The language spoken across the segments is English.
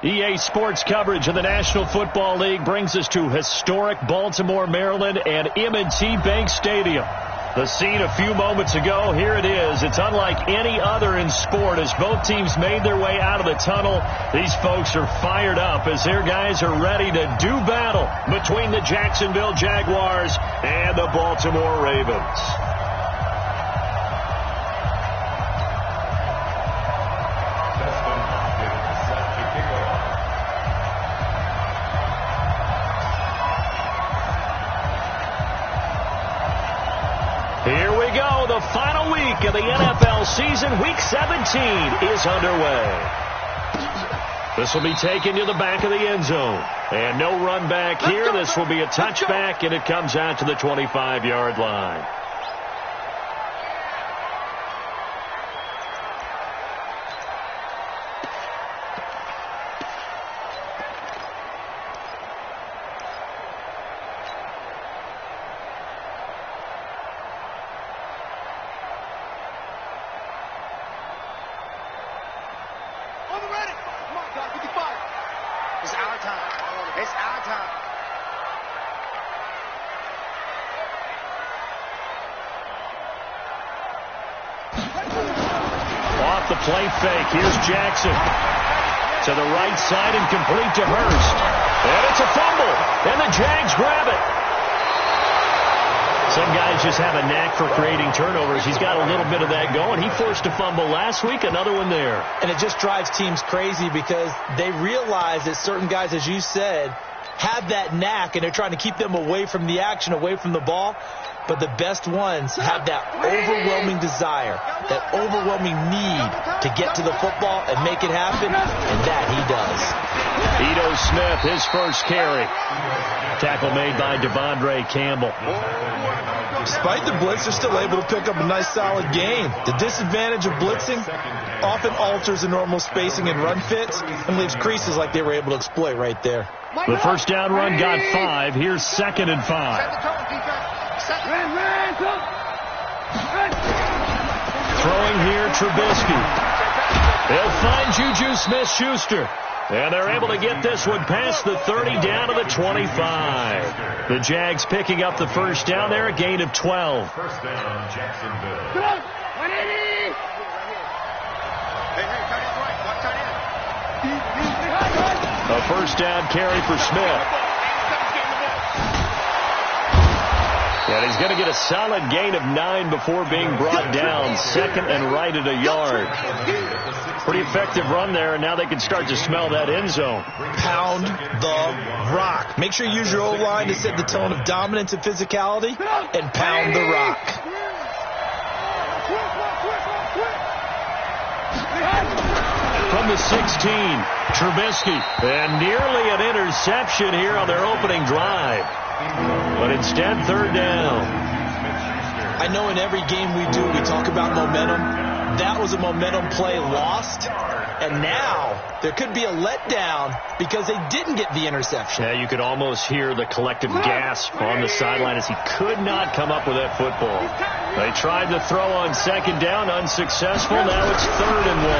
EA Sports coverage of the National Football League brings us to historic Baltimore, Maryland, and M&T Bank Stadium. The scene a few moments ago, here it is. It's unlike any other in sport as both teams made their way out of the tunnel. These folks are fired up as their guys are ready to do battle between the Jacksonville Jaguars and the Baltimore Ravens. Here we go. The final week of the NFL season. Week 17 is underway. This will be taken to the back of the end zone. And no run back here. This will be a touchback, and it comes out to the 25-yard line. It's our time. It's our time. Off the play fake. Here's Jackson. To the right side and complete to Hurst. And it's a fumble. And the Jags grab it. Some guys just have a knack for creating turnovers. He's got a little bit of that going. He forced a fumble last week, another one there. And it just drives teams crazy because they realize that certain guys, as you said, have that knack, and they're trying to keep them away from the action, away from the ball. But the best ones have that overwhelming desire, that overwhelming need to get to the football and make it happen, and that he does. Ito Smith, his first carry. Tackle made by Devondre Campbell. Despite the blitz, they're still able to pick up a nice, solid gain. The disadvantage of blitzing often alters the normal spacing and run fits and leaves creases like they were able to exploit right there. The first down run got 5. Here's 2nd and 5. Throwing here, Trubisky. They'll find Juju Smith-Schuster. And they're able to get this one past the 30 down to the 25. The Jags picking up the first down there, a gain of 12. First down, Jacksonville. A first down carry for Smith. And he's going to get a solid gain of 9 before being brought down. 2nd and right at a yard. Pretty effective run there, and now they can start to smell that end zone. Pound the rock. Make sure you use your O-line to set the tone of dominance and physicality, and pound the rock. From the 16, Trubisky. And nearly an interception here on their opening drive. But instead, 3rd down. I know in every game we do, we talk about momentum. That was a momentum play lost. And now there could be a letdown because they didn't get the interception. Yeah, you could almost hear the collective gasp on the sideline as he could not come up with that football. They tried to throw on 2nd down, unsuccessful. Now it's 3rd and 1.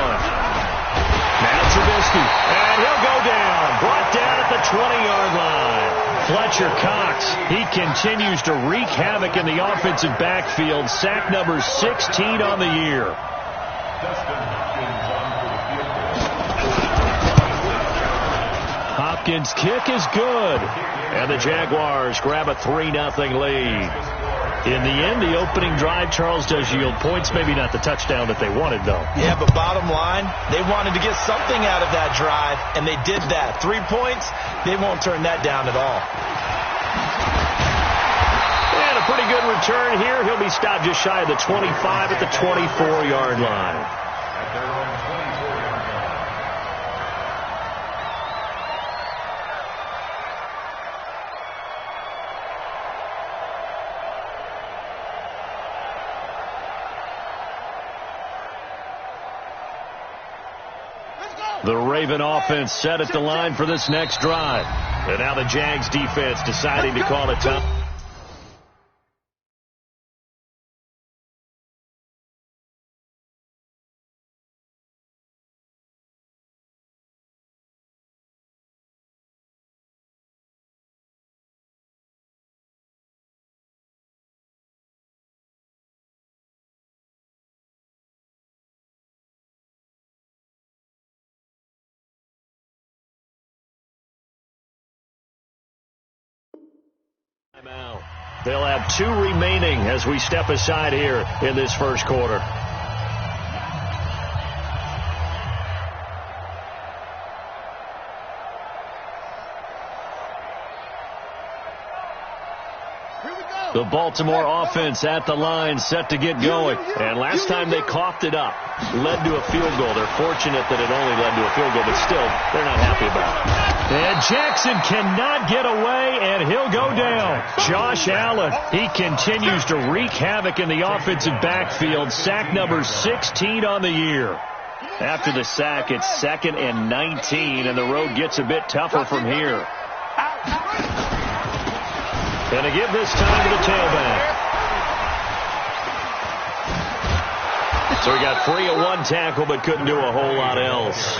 Now Trubisky, and he'll go down. Brought down at the 20-yard line. Fletcher Cox, he continues to wreak havoc in the offensive backfield. Sack number 16 on the year. Hopkins' kick is good. And the Jaguars grab a 3-0 lead. In the end, the opening drive, Charles, does yield points. Maybe not the touchdown that they wanted, though. Yeah, but bottom line, they wanted to get something out of that drive, and they did that. 3 points, they won't turn that down at all. And a pretty good return here. He'll be stopped just shy of the 25 at the 24-yard line. The Raven offense set at the line for this next drive. And now the Jags defense deciding to call it time. They'll have 2 remaining as we step aside here in this first quarter. The Baltimore offense at the line, set to get going. And last time they coughed it up, led to a field goal. They're fortunate that it only led to a field goal, but still, they're not happy about it. And Jackson cannot get away, and he'll go down. Josh Allen, he continues to wreak havoc in the offensive backfield. Sack number 16 on the year. After the sack, it's 2nd and 19, and the road gets a bit tougher from here. And to give this time to the tailback. So he got free of 1 tackle, but couldn't do a whole lot else.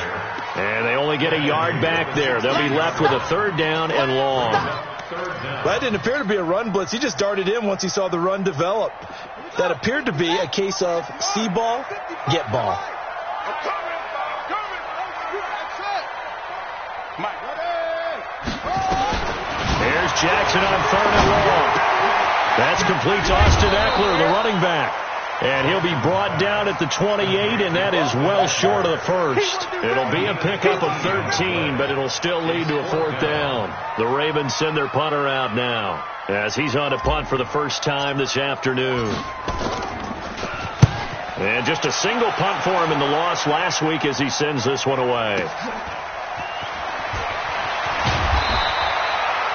And they only get a yard back there. They'll be left with a 3rd down and long. That didn't appear to be a run blitz. He just darted in once he saw the run develop. That appeared to be a case of see ball, get ball. There's Jackson on 3rd and long. That's complete to Austin Eckler, the running back. And he'll be brought down at the 28, and that is well short of the first. It'll be a pickup of 13, but it'll still lead to a 4th down. The Ravens send their punter out now as he's on to punt for the first time this afternoon. And just a single punt for him in the loss last week as he sends this one away.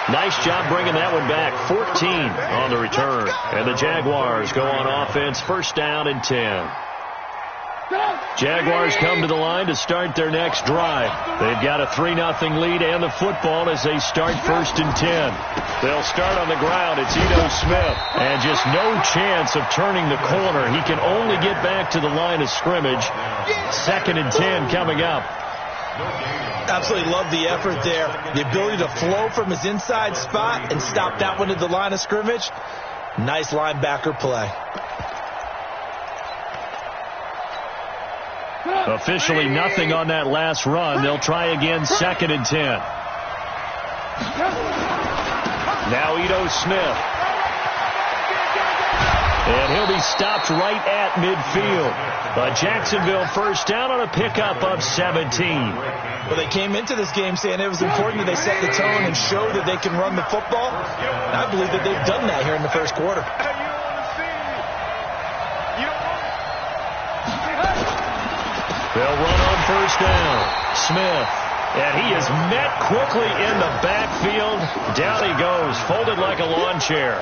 Nice job bringing that one back. 14 on the return. And the Jaguars go on offense, 1st down and 10. Jaguars come to the line to start their next drive. They've got a 3-0 lead and the football as they start 1st and 10. They'll start on the ground. It's Ito Smith. And just no chance of turning the corner. He can only get back to the line of scrimmage. 2nd and 10 coming up. Absolutely love the effort there. The ability to flow from his inside spot and stop that one at the line of scrimmage. Nice linebacker play. Officially nothing on that last run. They'll try again, 2nd and 10. Now Ito Smith. And he'll be stopped right at midfield. But Jacksonville 1st down on a pickup of 17. Well, they came into this game saying it was important that they set the tone and show that they can run the football. And I believe that they've done that here in the first quarter. They'll run on 1st down. Smith. And he is met quickly in the backfield. Down he goes, folded like a lawn chair.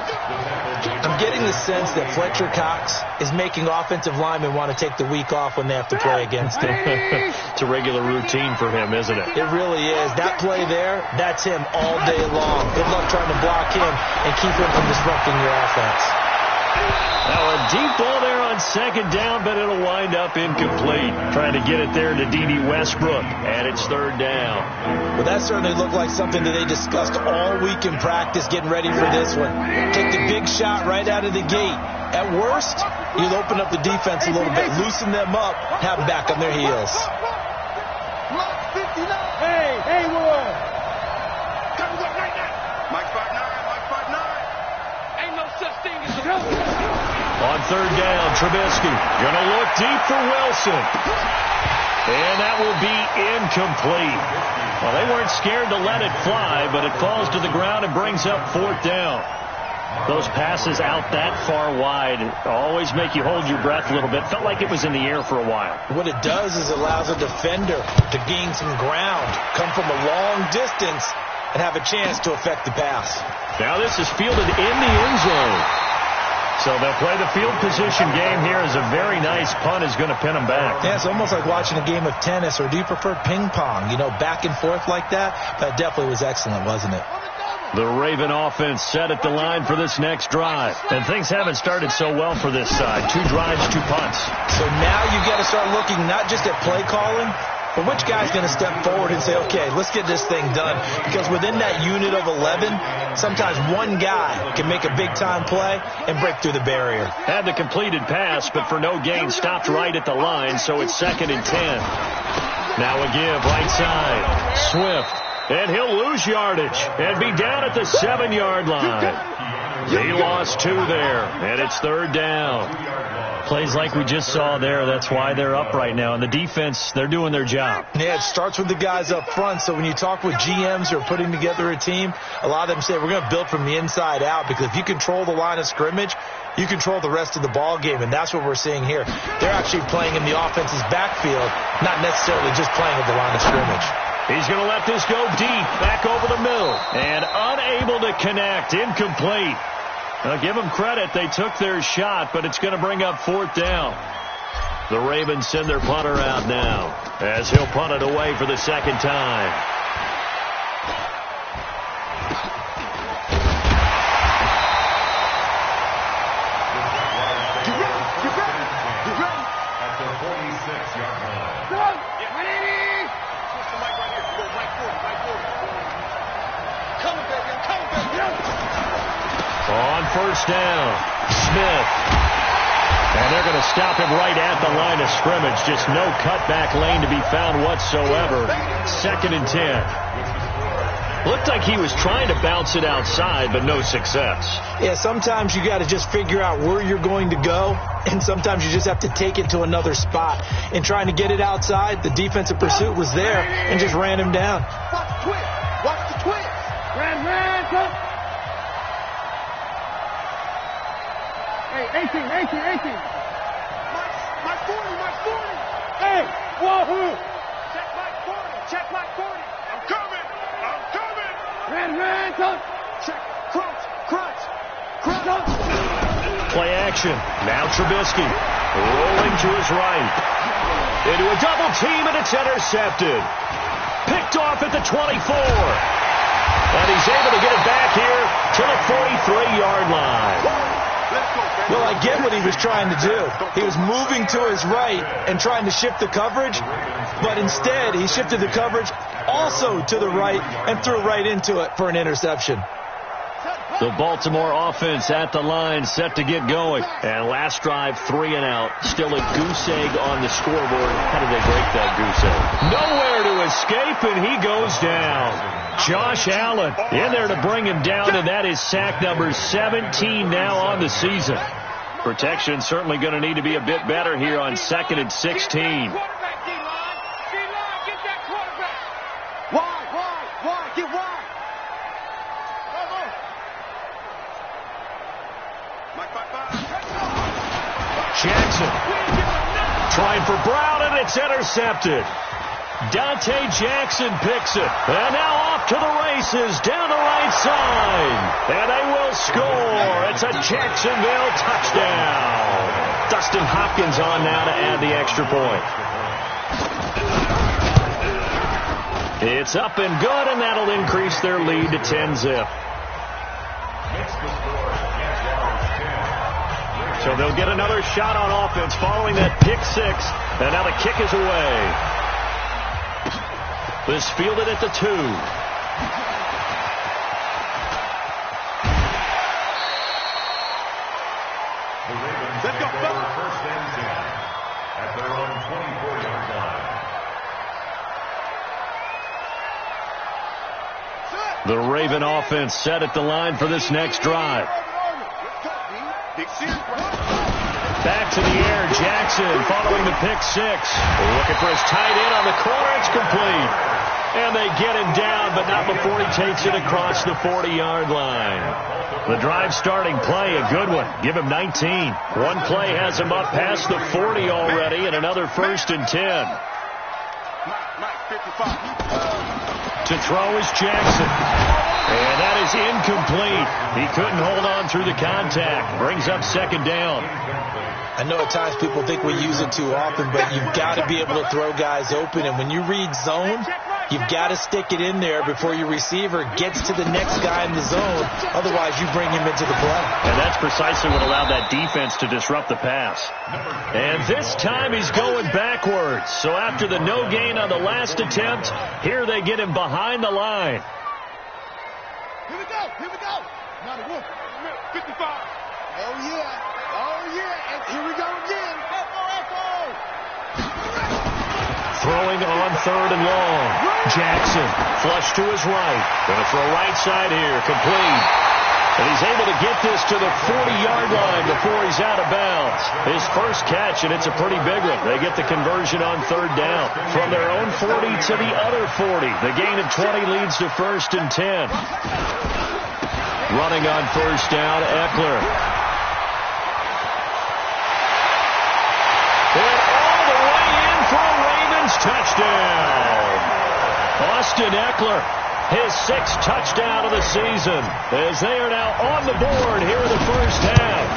I'm getting the sense that Fletcher Cox is making offensive linemen want to take the week off when they have to play against him. It's a regular routine for him, isn't it? It really is. That play there, that's him all day long. Good luck trying to block him and keep him from disrupting your offense. Now a deep ball there on 2nd down, but it'll wind up incomplete. Trying to get it there to D.D. Westbrook, and it's 3rd down. Well, that certainly looked like something that they discussed all week in practice, getting ready for this one. Take the big shot right out of the gate. At worst, you'll open up the defense a little bit, loosen them up, have them back on their heels. Hey, Wood. Come on, right now. Mike 5'9", Ain't no such thing as a... On 3rd down, Trubisky gonna look deep for Wilson. And that will be incomplete. Well, they weren't scared to let it fly, but it falls to the ground and brings up 4th down. Those passes out that far wide always make you hold your breath a little bit. Felt like it was in the air for a while. What it does is allows a defender to gain some ground, come from a long distance, and have a chance to affect the pass. Now this is fielded in the end zone. So they'll play the field position game here as a very nice punt is going to pin them back. Yeah, it's almost like watching a game of tennis, or do you prefer ping pong? You know, back and forth like that? That definitely was excellent, wasn't it? The Raven offense set at the line for this next drive. And things haven't started so well for this side. 2 drives, 2 punts. So now you've got to start looking not just at play calling, but which guy's going to step forward and say, okay, let's get this thing done. Because within that unit of 11, sometimes one guy can make a big-time play and break through the barrier. Had the completed pass, but for no gain, stopped right at the line, so it's 2nd and 10. Now a give, right side. Swift And he'll lose yardage and be down at the 7-yard line. He lost 2 there, and it's 3rd down. Plays like we just saw there, that's why they're up right now. And the defense, they're doing their job. Yeah, it starts with the guys up front. So when you talk with GMs who are putting together a team, a lot of them say we're going to build from the inside out, because if you control the line of scrimmage, you control the rest of the ball game, and that's what we're seeing here. They're actually playing in the offense's backfield, not necessarily just playing at the line of scrimmage. He's going to let this go deep, back over the middle, and unable to connect, incomplete. Now, give them credit, they took their shot, but it's going to bring up 4th down. The Ravens send their punter out now, as he'll punt it away for the 2nd time. On 1st down, Smith. And they're going to stop him right at the line of scrimmage. Just no cutback lane to be found whatsoever. 2nd and 10. Looked like he was trying to bounce it outside, but no success. Yeah, sometimes you got to just figure out where you're going to go, and sometimes you just have to take it to another spot. In trying to get it outside, the defensive pursuit was there and just ran him down. Watch the twist. Watch the twist. Ran, come. Hey, 18. My 40. Hey, wahoo. Check my 40. I'm coming. Ran, come. Check, crunch. Play action. Now Trubisky rolling to his right. Into a double team, and it's intercepted. Picked off at the 24. And he's able to get it back here to the 43-yard line. Well, I get what he was trying to do. He was moving to his right and trying to shift the coverage, but instead he shifted the coverage also to the right and threw right into it for an interception. The Baltimore offense at the line, set to get going. And last drive, 3 and out. Still a goose egg on the scoreboard. How did they break that goose egg? Nowhere to escape, and he goes down. Josh Allen in there to bring him down, and that is sack number 17 now on the season. Protection certainly going to need to be a bit better here on 2nd and 16. Why? Get wide. Jackson trying for Brown, and it's intercepted. Dante Jackson picks it. And now off to the races down the right side. And they will score. It's a Jacksonville touchdown. Dustin Hopkins on now to add the extra point. It's up and good, and that'll increase their lead to 10-zip. So they'll get another shot on offense following that pick 6. And now the kick is away. This fielded at the 2. Let's go. 1st and 10 at their own 24-yard line. The Raven offense set at the line for this next drive. Back to the air, Jackson following the pick 6. Looking for his tight end on the corner. It's complete. And they get him down, but not before he takes it across the 40-yard line. The drive starting play, a good one. Give him 19. One play has him up past the 40 already, and another 1st and 10. To throw is Jackson. And that is incomplete. He couldn't hold on through the contact. Brings up 2nd down. I know at times people think we use it too often, but you've got to be able to throw guys open. And when you read zone, you've got to stick it in there before your receiver gets to the next guy in the zone. Otherwise, you bring him into the play. And that's precisely what allowed that defense to disrupt the pass. And this time he's going backwards. So after the no gain on the last attempt, here they get him behind the line. Here we go. 91. 55. Oh, yeah. And here we go again. Echo. Throwing on 3rd and long. Jackson, flush to his right. Going to throw right side here, complete. And he's able to get this to the 40-yard line before he's out of bounds. His first catch, and it's a pretty big one. They get the conversion on 3rd down. From their own 40 to the other 40. The gain of 20 leads to 1st and 10. Running on 1st down, Eckler. And all the way in for a Ravens touchdown. Austin Eckler, his 6th touchdown of the season, as they are now on the board here in the first half.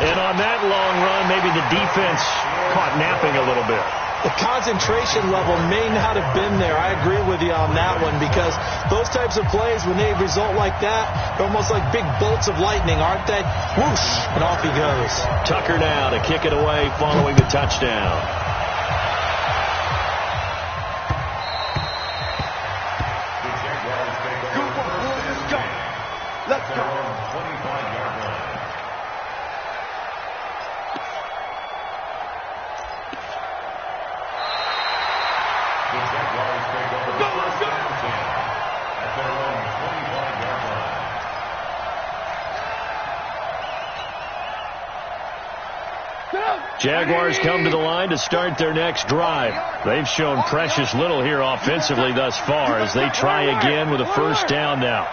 And on that long run, maybe the defense caught napping a little bit. The concentration level may not have been there. I agree with you on that one, because those types of plays, when they result like that, they're almost like big bolts of lightning, aren't they? Whoosh, and off he goes. Tucker now to kick it away following the touchdown. Let's go. Jaguars come to the line to start their next drive. They've shown precious little here offensively thus far as they try again with a 1st down now.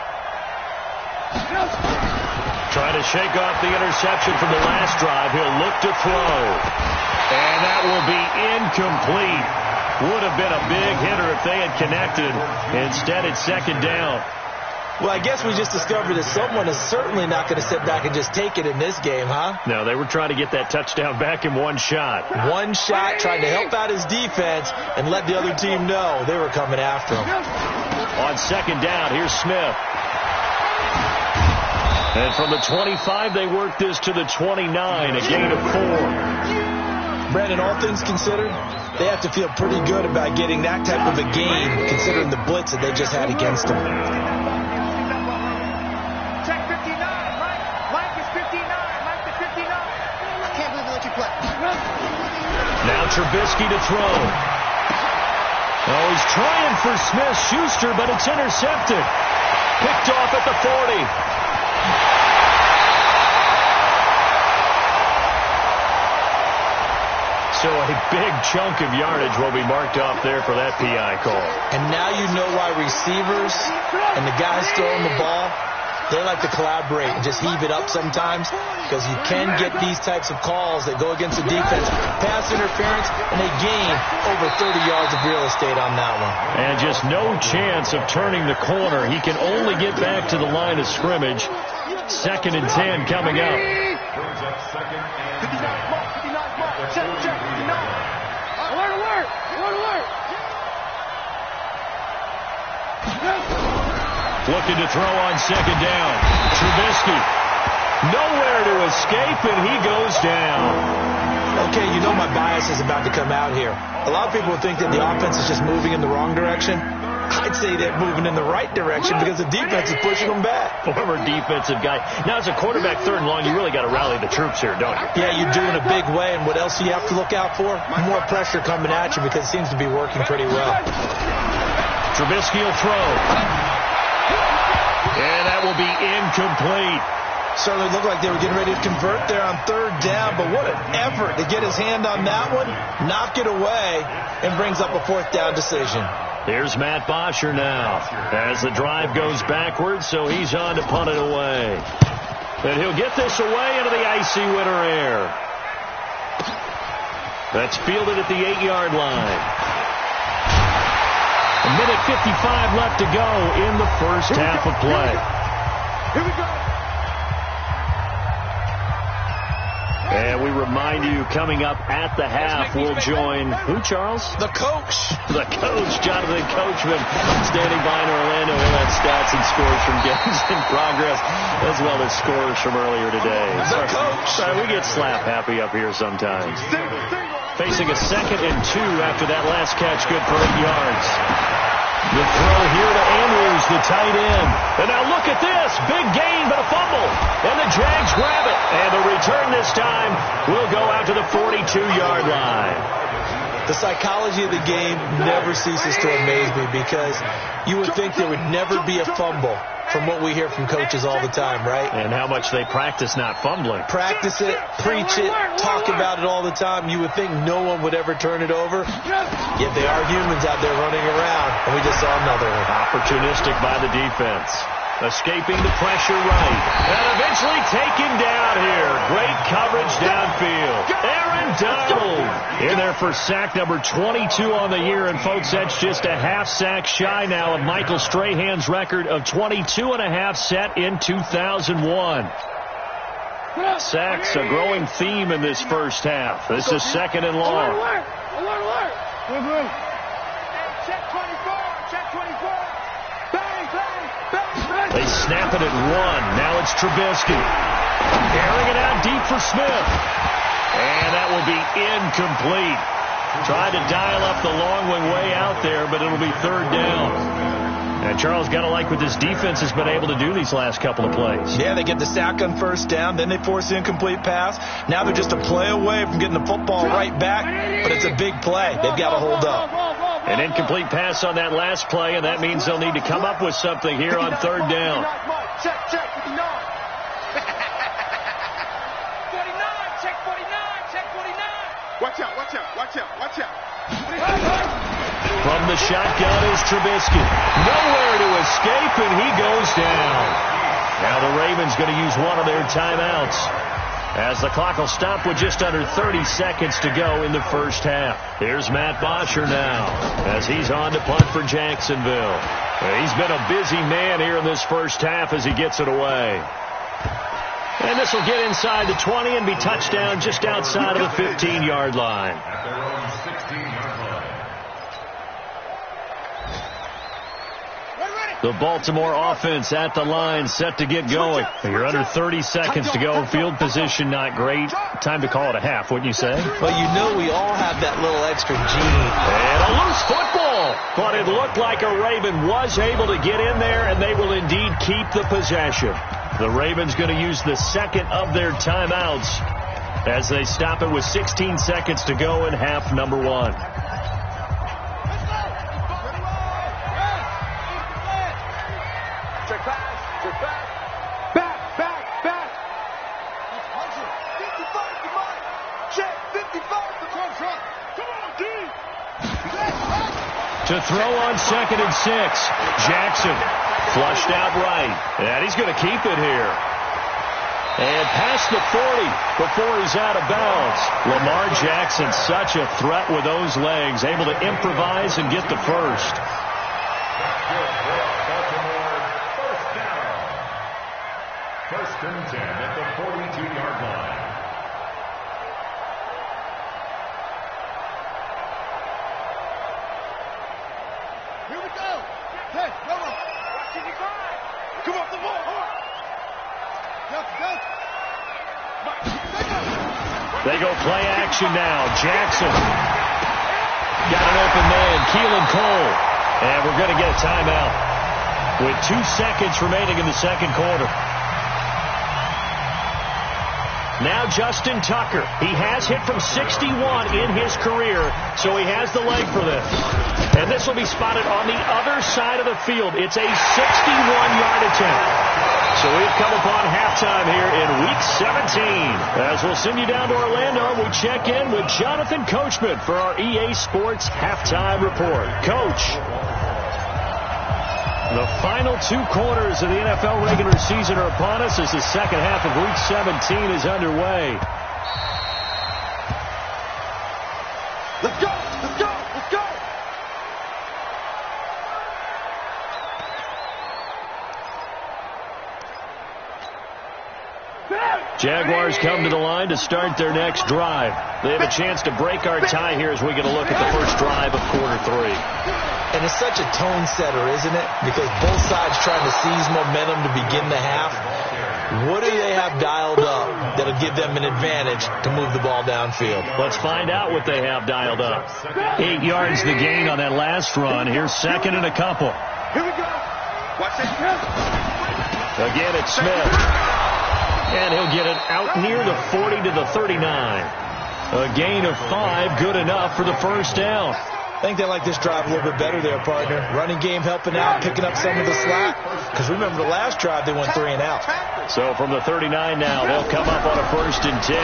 Trying to shake off the interception from the last drive. He'll look to throw. And that will be incomplete. Would have been a big hitter if they had connected. Instead, it's 2nd down. Well, I guess we just discovered that someone is certainly not going to sit back and just take it in this game, huh? No, they were trying to get that touchdown back in one shot. One shot, trying to help out his defense and let the other team know they were coming after him. On 2nd down, here's Smith. And from the 25, they work this to the 29, a gain of 4. Brandon, all things considered, they have to feel pretty good about getting that type of a game, considering the blitz that they just had against them. Check 59, Mike. Mike is 59. Mike is 59. I can't believe they let you play. Now Trubisky to throw. Oh, he's trying for Smith-Schuster, but it's intercepted. Picked off at the 40. So a big chunk of yardage will be marked off there for that PI call. And now you know why receivers and the guys throwing the ball, they like to collaborate and just heave it up sometimes, because you can get these types of calls that go against the defense, pass interference, and they gain over 30 yards of real estate on that one. And just no chance of turning the corner. He can only get back to the line of scrimmage. 2nd and 10 coming up. 59, Mark, 59, Mark. Check, 59. Alert. Looking to throw on 2nd down. Trubisky. Nowhere to escape, and he goes down. Okay, you know my bias is about to come out here. A lot of people think that the offense is just moving in the wrong direction. I'd say they're moving in the right direction because the defense is pushing them back. Former defensive guy. Now, as a quarterback 3rd and long, you really got to rally the troops here, don't you? Yeah, you do in a big way, and what else do you have to look out for? More pressure coming at you, because it seems to be working pretty well. Trubisky will throw. And that will be incomplete. Certainly looked like they were getting ready to convert there on 3rd down, but what an effort to get his hand on that one, knock it away, and brings up a 4th down decision. Here's Matt Bosher now as the drive goes backwards, so he's on to punt it away. And he'll get this away into the icy winter air. That's fielded at the 8-yard line. A minute 55 left to go in the first half of play. Here we go. And we remind you, coming up at the half, we'll join who, Charles? The coach. The coach, Jonathan Coachman, standing by in Orlando. We'll have stats and scores from games in progress, as well as scores from earlier today. The coach. Sorry, we get slap happy up here sometimes. Facing a 2nd and 2 after that last catch, good for 8 yards. The throw here to Andrews, the tight end. And now look at this. Big gain, but a fumble. And the Jags grab it. And the return this time will go out to the 42-yard line. The psychology of the game never ceases to amaze me because you would think there would never be a fumble from what we hear from coaches all the time, right? And how much they practice not fumbling. Practice it, preach it, talk about it all the time. You would think no one would ever turn it over. Yet they are humans out there running around, and we just saw another one. Opportunistic by the defense. Escaping the pressure right. And eventually taken down here. Great coverage downfield. Aaron Donald in there for sack number 22 on the year. And, folks, that's just a half sack shy now of Michael Strahan's record of 22.5 set in 2001. Sacks a growing theme in this first half. This is second and long. Check 24. Check 24. Bang, bang, bang, bang. They snap it at 1. Now it's Trubisky. Airing it out deep for Smith. And that will be incomplete. Tried to dial up the long one way out there, but it'll be third down. And Charles, got to like what this defense has been able to do these last couple of plays. Yeah, they get the sack on first down, then they force the incomplete pass. Now they're just a play away from getting the football right back, but it's a big play. They've got to hold up. An incomplete pass on that last play, and that means they'll need to come up with something here on third down. Check, check, 49. 49, check 49, check 49. Watch out, watch out, watch out, watch out. From the shotgun is Trubisky. Nowhere to escape, and he goes down. Now the Ravens going to use one of their timeouts, as the clock will stop with just under 30 seconds to go in the first half. Here's Matt Bosher now, as he's on to punt for Jacksonville. He's been a busy man here in this first half as he gets it away. And this will get inside the 20 and be touchdown just outside of the 15-yard line. At their own 16-yard line. The Baltimore offense at the line, set to get going. You're under 30 seconds to go. Field position not great. Time to call it a half, wouldn't you say? Well, you know we all have that little extra gene. And a loose football. But it looked like a Raven was able to get in there, and they will indeed keep the possession. The Ravens going to use the second of their timeouts as they stop it with 16 seconds to go in half number 1. To throw on 2nd and 6. Jackson flushed out right. And he's going to keep it here. And past the 40 before he's out of bounds. Lamar Jackson, such a threat with those legs, able to improvise and get the first. First and 10 at the 42-yard line. Here we go. Hey, no. Watching you grind. Come off the ball. They go play action now. Jackson got an open man. Keelan Cole. And we're going to get a timeout with 2 seconds remaining in the second quarter. Now Justin Tucker. He has hit from 61 in his career, so he has the leg for this. And this will be spotted on the other side of the field. It's a 61-yard attempt. So we've come upon halftime here in Week 17. As we'll send you down to Orlando, we check in with Jonathan Coachman for our EA Sports Halftime Report. Coach, the final 2 quarters of the NFL regular season are upon us as the second half of Week 17 is underway. Let's go! Let's go! Let's go! Jaguars come to the line to start their next drive. They have a chance to break our tie here as we get a look at the first drive of quarter 3. And it's such a tone setter, isn't it? Because both sides trying to seize momentum to begin the half. What do they have dialed up that'll give them an advantage to move the ball downfield? Let's find out what they have dialed up. 8 yards the gain on that last run. Here's second and a couple. Here we go. Watch it. Again, it's Smith. And he'll get it out near the 40 to the 39. A gain of 5, good enough for the first down. I think they like this drive a little bit better there, partner. Running game helping out, picking up some of the slack. Because remember, the last drive, they went 3 and out. So from the 39 now, they'll come up on a 1st and 10.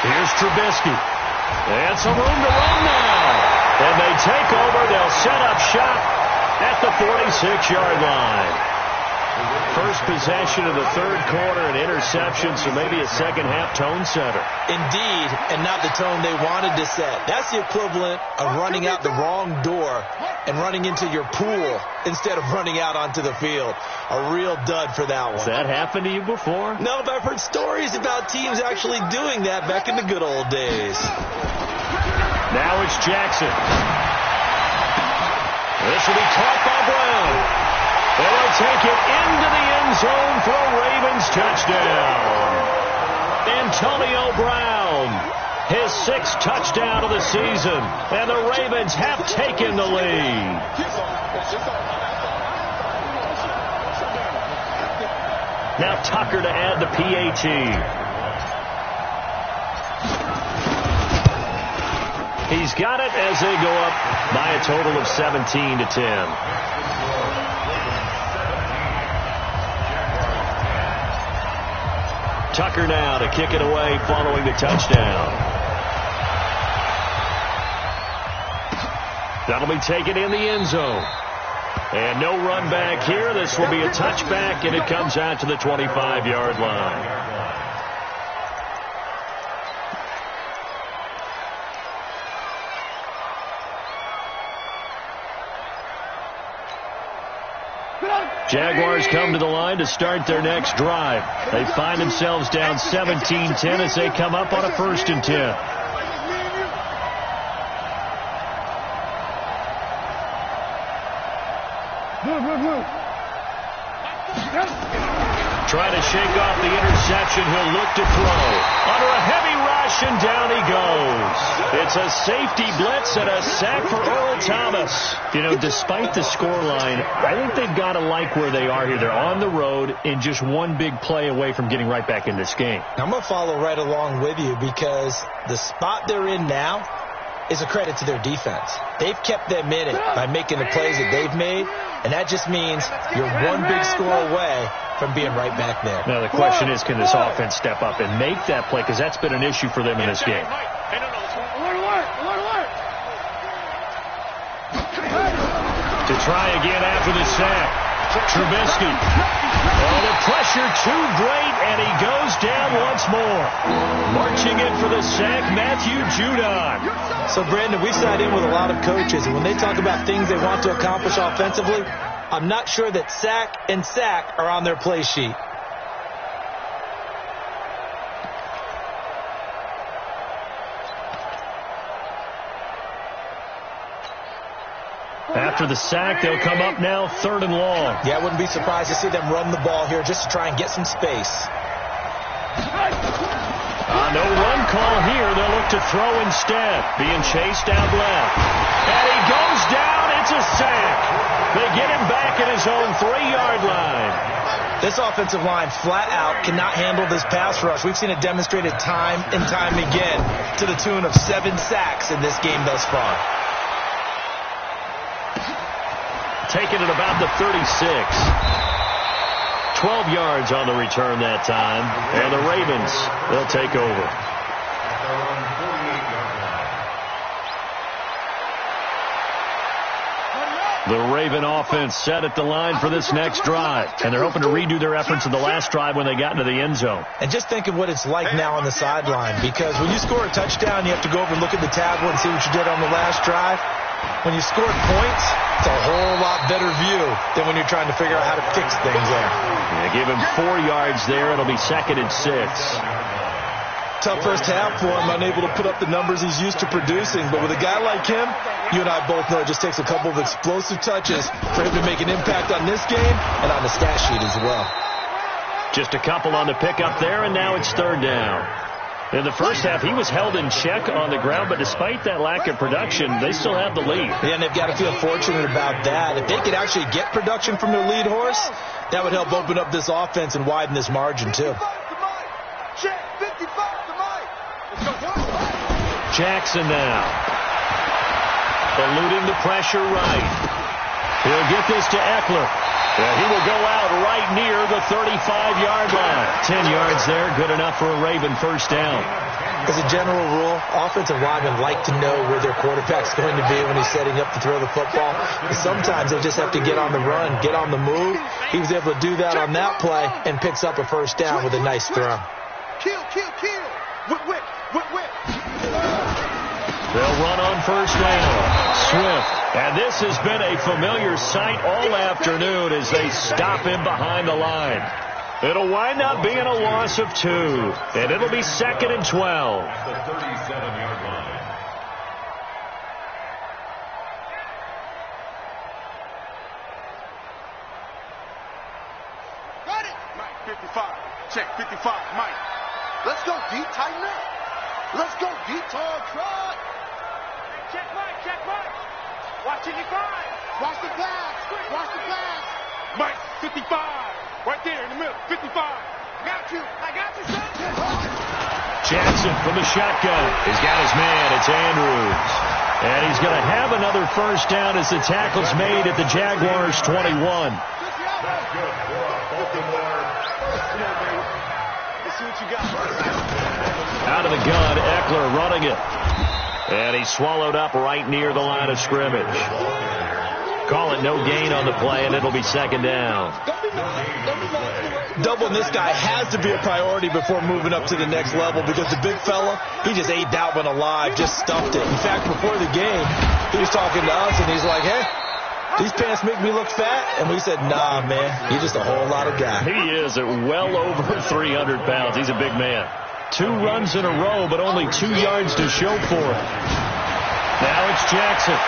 Here's Trubisky. And some room to run now. And they take over. They'll set up shop at the 46-yard line. First possession of the 3rd quarter, an interception, so maybe a second-half tone setter. Indeed, and not the tone they wanted to set. That's the equivalent of running out the wrong door and running into your pool instead of running out onto the field. A real dud for that one. Has that happened to you before? No, but I've heard stories about teams actually doing that back in the good old days. Now it's Jackson. This will be caught by Brown. And they'll take it into the end zone for a Ravens touchdown. Antonio Brown, his 6th touchdown of the season. And the Ravens have taken the lead. Now Tucker to add the PAT. He's got it as they go up by a total of 17-10. Tucker now to kick it away following the touchdown. That'll be taken in the end zone. And no run back here. This will be a touchback, and it comes out to the 25-yard line. Jaguars come to the line to start their next drive. They find themselves down 17-10 as they come up on a 1st and 10. Trying to shake off the interception. He'll look to throw. Under a heavy rush, and down he goes. It's a safety blitz and a sack for Earl Thomas. You know, despite the scoreline, I think they've got to like where they are here. They're on the road and just one big play away from getting right back in this game. I'm going to follow right along with you because the spot they're in now is a credit to their defense. They've kept them in it by making the plays that they've made, and that just means you're one big score away from being right back there. Now the question is, can this offense step up and make that play? Because that's been an issue for them in this game. To try again after the sack. Trubisky. Oh, the pressure too great, and he goes down once more. Marching in for the sack, Matthew Judon. So, Brandon, we sat in with a lot of coaches, and when they talk about things they want to accomplish offensively, I'm not sure that sack and sack are on their play sheet. After the sack, they'll come up now 3rd and long. Yeah, I wouldn't be surprised to see them run the ball here just to try and get some space. No run call here. They'll look to throw instead. Being chased out left. And he goes down. It's a sack. They get him back at his own 3-yard line. This offensive line flat out cannot handle this pass rush. We've seen it demonstrated time and time again to the tune of 7 sacks in this game thus far. Taken at about the 36. 12 yards on the return that time. And the Ravens, they'll take over. The Raven offense set at the line for this next drive. And they're hoping to redo their efforts in the last drive when they got into the end zone. And just think of what it's like now on the sideline. Because when you score a touchdown, you have to go over and look at the tablet and see what you did on the last drive. When you scored points, it's a whole lot better view than when you're trying to figure out how to fix things there. Yeah, give him 4 yards there. It'll be 2nd and 6. Tough first half for him, unable to put up the numbers he's used to producing. But with a guy like him, you and I both know it just takes a couple of explosive touches for him to make an impact on this game and on the stat sheet as well. Just a couple on the pickup there, and now it's 3rd down. In the first half, he was held in check on the ground, but despite that lack of production, they still have the lead. Yeah, and they've got to feel fortunate about that. If they could actually get production from their lead horse, that would help open up this offense and widen this margin, too. 55 to Mike. Let's go. Jackson now. Eluding the pressure right. He'll get this to Eckler. And he will go out right near the 35-yard line. 10 yards there, good enough for a Raven first down. As a general rule, offensive linemen like to know where their quarterback's going to be when he's setting up to throw the football. But sometimes they just have to get on the run, get on the move. He was able to do that on that play and picks up a first down with a nice throw. Kill. Whip. They'll run on first down. Swift. And this has been a familiar sight all afternoon as they stop him behind the line. It'll wind up being a loss of 2. And it'll be 2nd and 12. The 37-yard line. Got it. Mike, 55. Check, 55. Mike. Let's go, D. Tighten up. Let's go, D. Tall trot. Check, Mike. Watch it, 5. Watch the pass. Mike, 55. Right there in the middle, 55. I got you, son. Jackson from the shotgun. He's got his man. It's Andrews. And he's going to have another first down as the tackle's made at the Jaguars' 21. That's good for a Baltimore. Let's see what you got. Out of the gun, Eckler running it. And he's swallowed up right near the line of scrimmage. Call it no gain on the play, and it'll be 2nd down. Doubling this guy has to be a priority before moving up to the next level because the big fella, he just ate that one alive, just stuffed it. In fact, before the game, he was talking to us, and he's like, hey, these pants make me look fat. And we said, nah, man, he's just a whole lot of guy. He is at well over 300 pounds. He's a big man. 2 runs in a row, but only 2 yards to show for it. Now it's Jackson.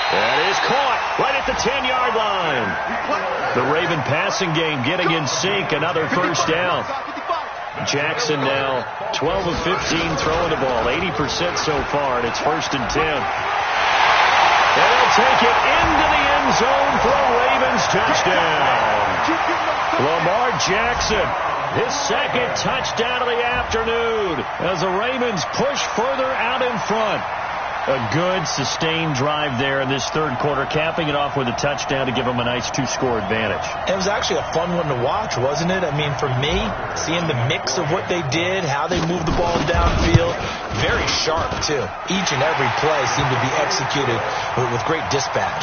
That is caught right at the 10-yard line. The Raven passing game getting in sync. Another first down. Jackson now 12 of 15 throwing the ball. 80% so far, and it's 1st and 10. And they'll take it into the end zone for a Ravens touchdown. Lamar Jackson, his 2nd touchdown of the afternoon as the Ravens push further out in front. A good, sustained drive there in this 3rd quarter, capping it off with a touchdown to give them a nice 2-score advantage. It was actually a fun one to watch, wasn't it? I mean, for me, seeing the mix of what they did, how they moved the ball downfield, very sharp, too. Each and every play seemed to be executed with great dispatch.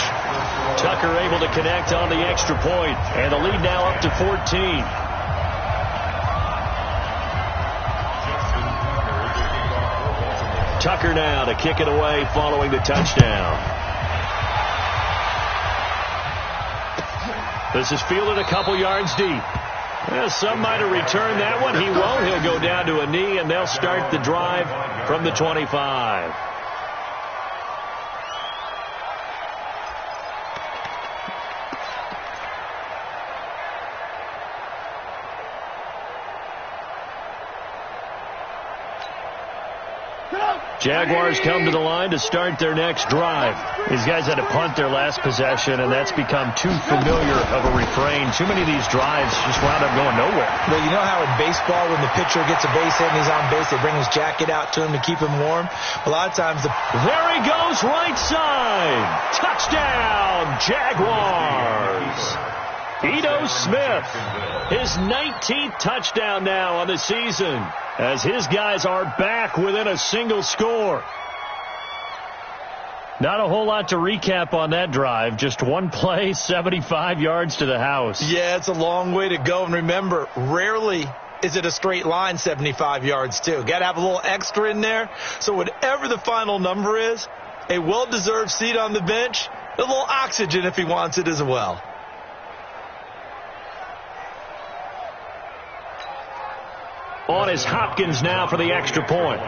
Tucker able to connect on the extra point, and the lead now up to 14. Tucker now to kick it away following the touchdown. This is fielded a couple yards deep. Well, some might have returned that one. He won't. He'll go down to a knee, and they'll start the drive from the 25. Jaguars come to the line to start their next drive. These guys had to punt their last possession, and that's become too familiar of a refrain. Too many of these drives just wound up going nowhere. Well, you know how in baseball, when the pitcher gets a base hit and he's on base, they bring his jacket out to him to keep him warm? A lot of times there he goes, right side. Touchdown, Jaguars. Ito Smith, his 19th touchdown now on the season, as his guys are back within a single score. Not a whole lot to recap on that drive. Just one play, 75 yards to the house. Yeah, it's a long way to go. And remember, rarely is it a straight line 75 yards, too. Got to have a little extra in there. So whatever the final number is, a well-deserved seat on the bench, a little oxygen if he wants it as well. On is Hopkins now for the extra point.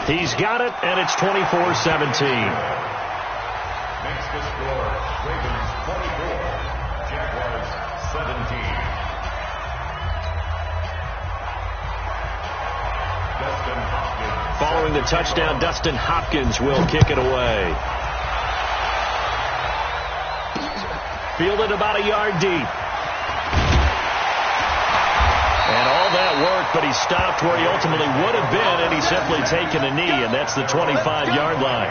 He's got it, and it's 24-17. Makes the score Ravens 24, Jaguars 17. Dustin Hopkins. Following the touchdown, Dustin Hopkins will kick it away. fielded about a yard deep. And all that work, but he stopped where he ultimately would have been, and he's simply taken a knee, and that's the 25-yard line.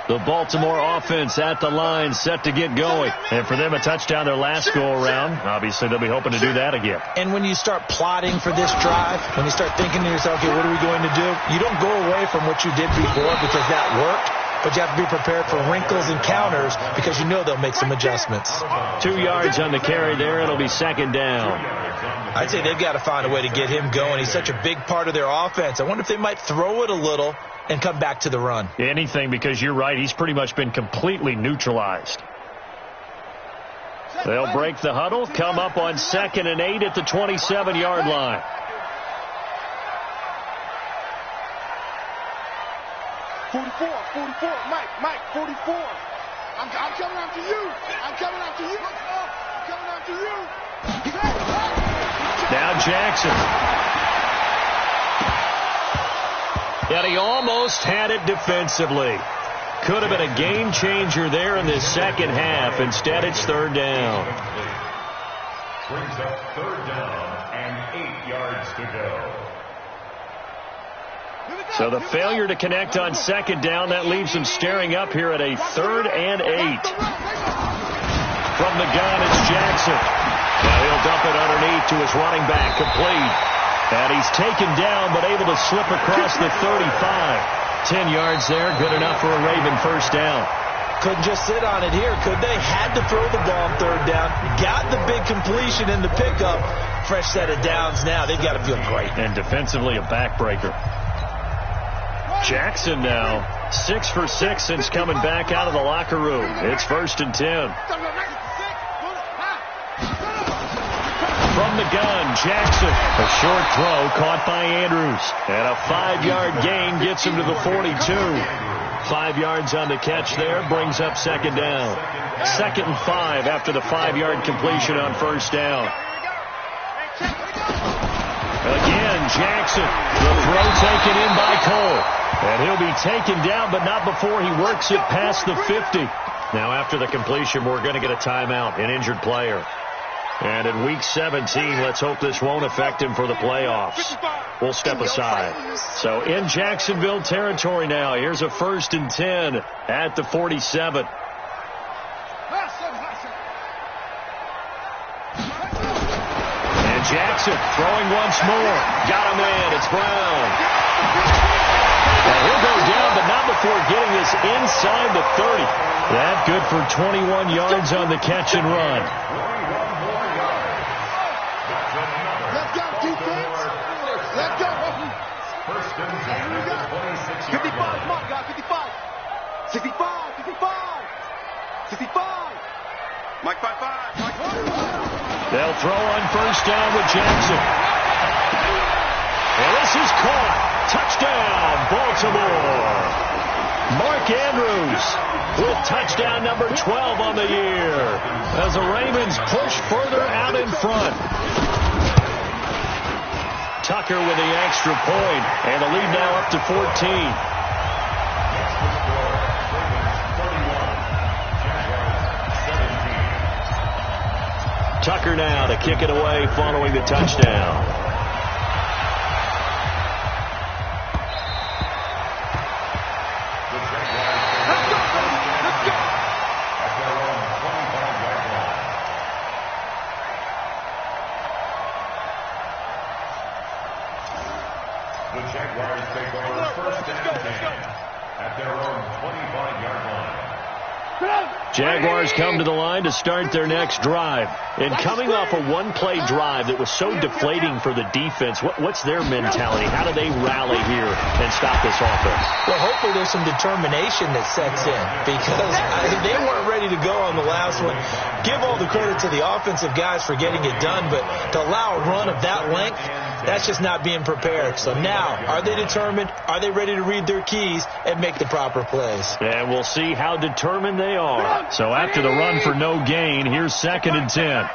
The Baltimore offense at the line, set to get going. And for them, a touchdown their last go-around. Obviously, they'll be hoping to do that again. And when you start plotting for this drive, when you start thinking to yourself, okay, what are we going to do? You don't go away from what you did before because that worked, but you have to be prepared for wrinkles and counters because you know they'll make some adjustments. 2 yards on the carry there. It'll be second down. I'd say they've got to find a way to get him going. He's such a big part of their offense. I wonder if they might throw it a little and come back to the run. Anything, because you're right. He's pretty much been completely neutralized. They'll break the huddle, come up on 2nd and 8 at the 27-yard line. .44, Mike, 44. I'm coming after you. I'm coming after you. I'm coming after you. Now Jackson. And he almost had it defensively. Could have been a game changer there in this second half. Instead, it's third down. Brings up third down and 8 yards to go. So the failure to connect on second down, that leaves him staring up here at a 3rd and 8. From the gun, it's Jackson. Now he'll dump it underneath to his running back, complete. And he's taken down, but able to slip across the 35. 10 yards there, good enough for a Raven first down. Couldn't just sit on it here, could they? Had to throw the ball on third down. Got the big completion in the pickup. Fresh set of downs now. They've got to feel great. And defensively, a backbreaker. Jackson now 6 for 6 since coming back out of the locker room. It's 1st and 10. From the gun, Jackson. A short throw caught by Andrews. And a 5-yard gain gets him to the 42. 5 yards on the catch there, brings up second down. 2nd and 5 after the 5-yard completion on first down. Again, Jackson. The throw taken in by Cole. And he'll be taken down, but not before he works it past the 50. Now after the completion, we're going to get a timeout, an injured player. And in Week 17, let's hope this won't affect him for the playoffs. We'll step aside. So in Jacksonville territory now, here's a 1st and 10 at the 47. And Jackson throwing once more. Got him in. It's Brown. And he'll go down, but not before getting this inside the 30. That good for 21 yards on the catch and run. Let's go, defense. Let's go. 55, come on, guys, 55. 65, 55. 65. Mike 5-5. Mike 5. They'll throw on first down with Jackson. And this is caught. Touchdown, Baltimore. Mark Andrews with touchdown number 12 on the year as the Ravens push further out in front. Tucker with the extra point, and the lead now up to 14. Tucker now to kick it away following the touchdown. Jaguars come to the line to start their next drive. And coming off a one-play drive that was so deflating for the defense, what's their mentality? How do they rally here and stop this offense? Well, hopefully there's some determination that sets in because they weren't ready to go on the last one. Give all the credit to the offensive guys for getting it done, but to allow a run of that length, that's just not being prepared. So now, are they determined? Are they ready to read their keys and make the proper plays? And we'll see how determined they are. So after the run for no gain, here's 2nd and 10.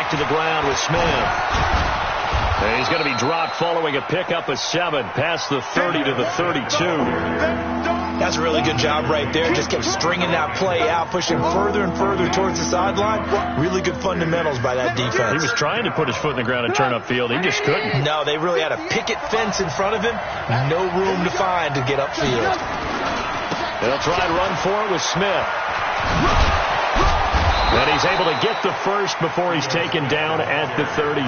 back to the ground with Smith. And he's going to be dropped following a pickup of 7 past the 30 to the 32. That's a really good job right there. Just kept stringing that play out, pushing further and further towards the sideline. Really good fundamentals by that defense. He was trying to put his foot in the ground and turn upfield. He just couldn't. No, they really had a picket fence in front of him. No room to find to get upfield. They'll try and run for it with Smith. And he's able to get the first before he's taken down at the 36.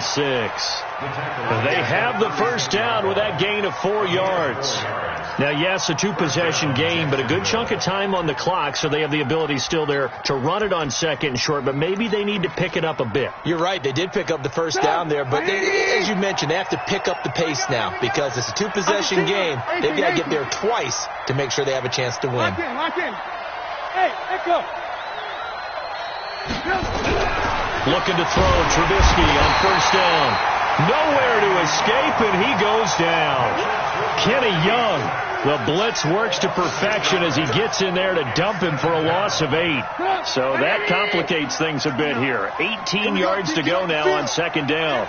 They have the first down with that gain of 4 yards. Now, yes, a 2-possession game, but a good chunk of time on the clock, so they have the ability still there to run it on second and short, but maybe they need to pick it up a bit. You're right. They did pick up the first down there, but as you mentioned, they have to pick up the pace now because it's a 2-possession game. They've got to get there twice to make sure they have a chance to win. Lock in. Hey, let's go. Looking to throw Trubisky on first down. Nowhere to escape, and he goes down. Kenny Young, the blitz works to perfection as he gets in there to dump him for a loss of 8. So that complicates things a bit here. 18 yards to go now on second down.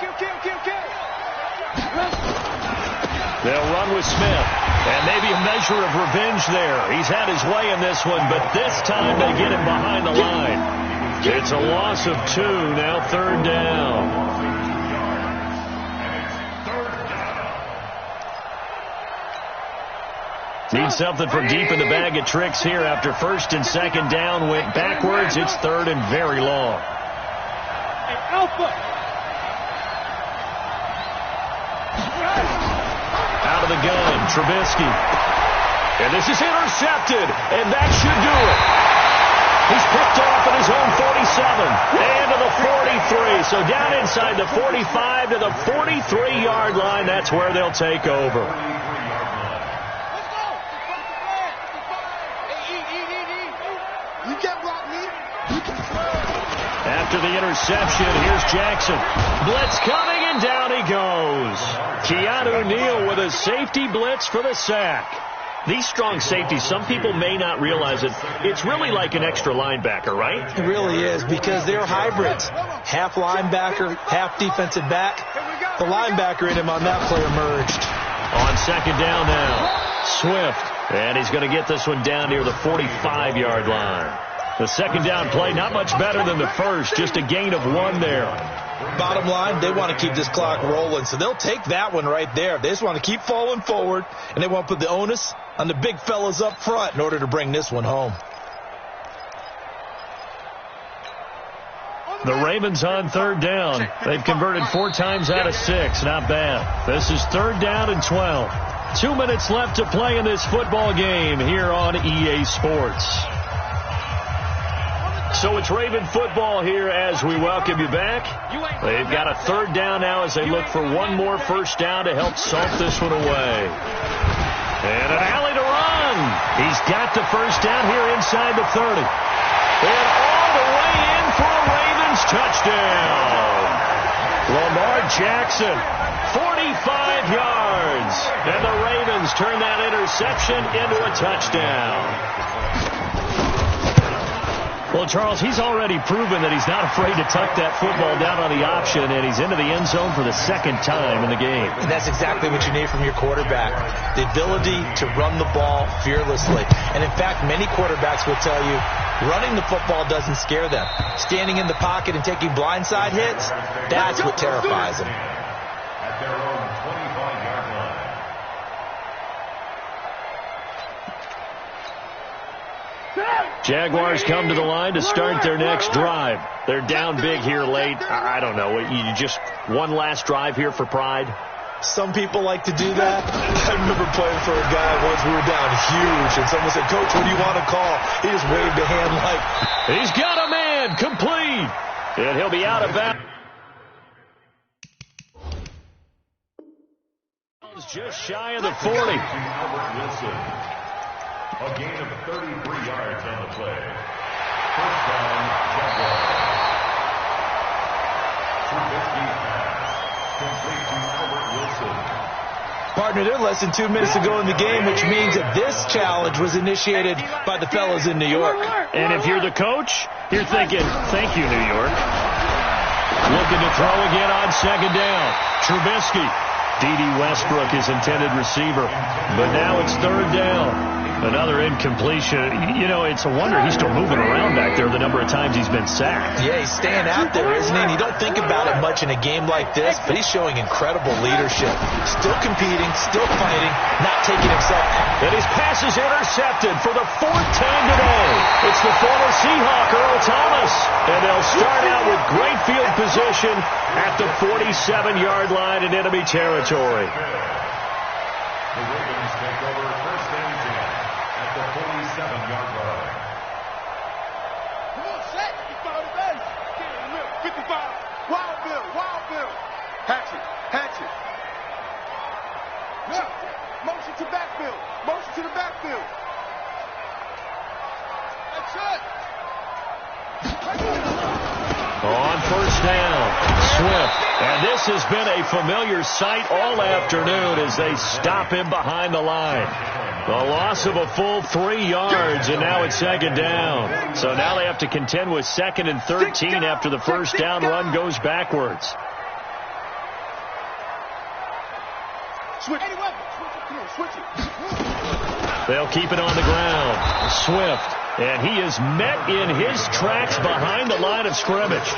They'll run with Smith, and maybe a measure of revenge there. He's had his way in this one, but this time they get him behind the line. It's a loss of 2, now third down. Need something from deep in the bag of tricks here after first and second down went backwards. It's third and very long. Out of the gun, Trubisky. And this is intercepted, and that should do it. He's picked off at his own 47 and to the 43. So down inside the 45 to the 43-yard line. That's where they'll take over. After the interception, here's Jackson. Blitz coming, and down he goes. Keanu Neal with a safety blitz for the sack. These strong safeties, some people may not realize it. It's really like an extra linebacker, right? It really is because they're hybrids. Half linebacker, half defensive back. The linebacker in him on that play emerged. On second down now, Swift. And he's going to get this one down near the 45-yard line. The second down play, not much better than the first, just a gain of 1 there. Bottom line, they want to keep this clock rolling, so they'll take that one right there. They just want to keep falling forward, and they want to put the onus on the big fellas up front in order to bring this one home. The Ravens on third down. They've converted 4 times out of 6. Not bad. This is third down and 12. 2 minutes left to play in this football game here on EA Sports. So it's Raven football here as we welcome you back. They've got a third down now as they look for one more first down to help salt this one away. And an alley to run. He's got the first down here inside the 30. And all the way in for a Ravens touchdown. Lamar Jackson, 45 yards. And the Ravens turn that interception into a touchdown. Well, Charles, he's already proven that he's not afraid to tuck that football down on the option, and he's into the end zone for the second time in the game. And that's exactly what you need from your quarterback, the ability to run the ball fearlessly. And, in fact, many quarterbacks will tell you running the football doesn't scare them. Standing in the pocket and taking blindside hits, that's what terrifies them. At their own 25-yard line. Jaguars come to the line to start their next drive. They're down big here late. I don't know. You just one last drive here for pride? Some people like to do that. I remember playing for a guy once. We were down huge, and someone said, "Coach, what do you want to call?" He just waved a hand like, he's got a man, complete. And he'll be out of bounds. Just shy of the 40. A gain of 33 yards on the play. First down, Jaguars. Trubisky pass. Complete to Albert Wilson. Partner, they're less than 2 minutes to go in the game, which means that this challenge was initiated by the fellas in New York. And if you're the coach, you're thinking, thank you, New York. Looking to throw again on second down. Trubisky. D.D. Westbrook is intended receiver. But now it's third down. Another incompletion. You know, it's a wonder he's still moving around back there the number of times he's been sacked. Yeah, he's staying out there, isn't he? And you don't think about it much in a game like this, but he's showing incredible leadership. Still competing, still fighting, not taking himself out. And his pass is intercepted for the fourth time today. It's the former Seahawk, Earl Thomas. And they'll start out with great field position at the 47-yard line in enemy territory. The Ravens take over first and 10 at the 47-yard line. Come on, set. You found the base. Get in the middle. 55. Wild Bill. Hatchet. Yeah. Motion to backfield. Motion to the backfield. That's it. On first down, Swift. And this has been a familiar sight all afternoon as they stop him behind the line. The loss of a full 3 yards, and now it's second down. So now they have to contend with 2nd and 13 after the first down run goes backwards. Switch it. They'll keep it on the ground. Swift. And he is met in his tracks behind the line of scrimmage.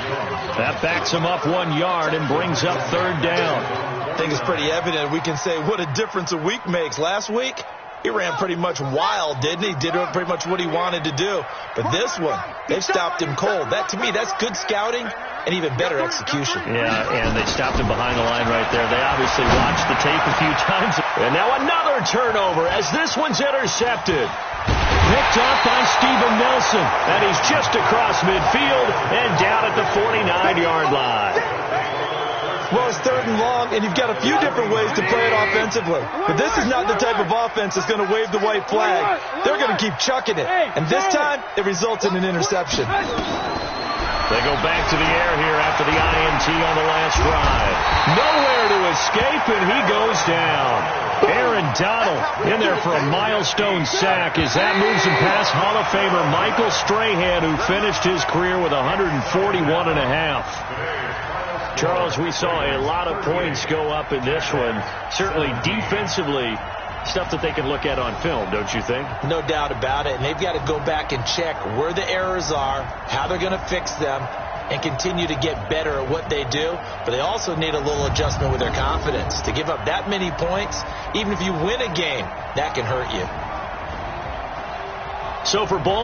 That backs him up 1 yard and brings up third down. I think it's pretty evident. We can say what a difference a week makes. Last week, he ran pretty much wild, didn't he? Did pretty much what he wanted to do. But this one, they've stopped him cold. That, to me, that's good scouting and even better execution. Yeah, and they stopped him behind the line right there. They obviously watched the tape a few times. And now another turnover as this one's intercepted. Picked off by Steven Nelson. And he's just across midfield and down at the 49-yard line. Well, it's third and long, and you've got a few different ways to play it offensively. But this is not the type of offense that's going to wave the white flag. They're going to keep chucking it. And this time, it results in an interception. They go back to the air here after the INT on the last drive. Nowhere to escape, and he goes down. Aaron Donald in there for a milestone sack as that moves him past Hall of Famer Michael Strahan, who finished his career with 141.5. Charles, we saw a lot of points go up in this one. Certainly defensively, stuff that they can look at on film, don't you think? No doubt about it. And they've got to go back and check where the errors are, how they're going to fix them, and continue to get better at what they do. But they also need a little adjustment with their confidence. To give up that many points, even if you win a game, that can hurt you. So for ball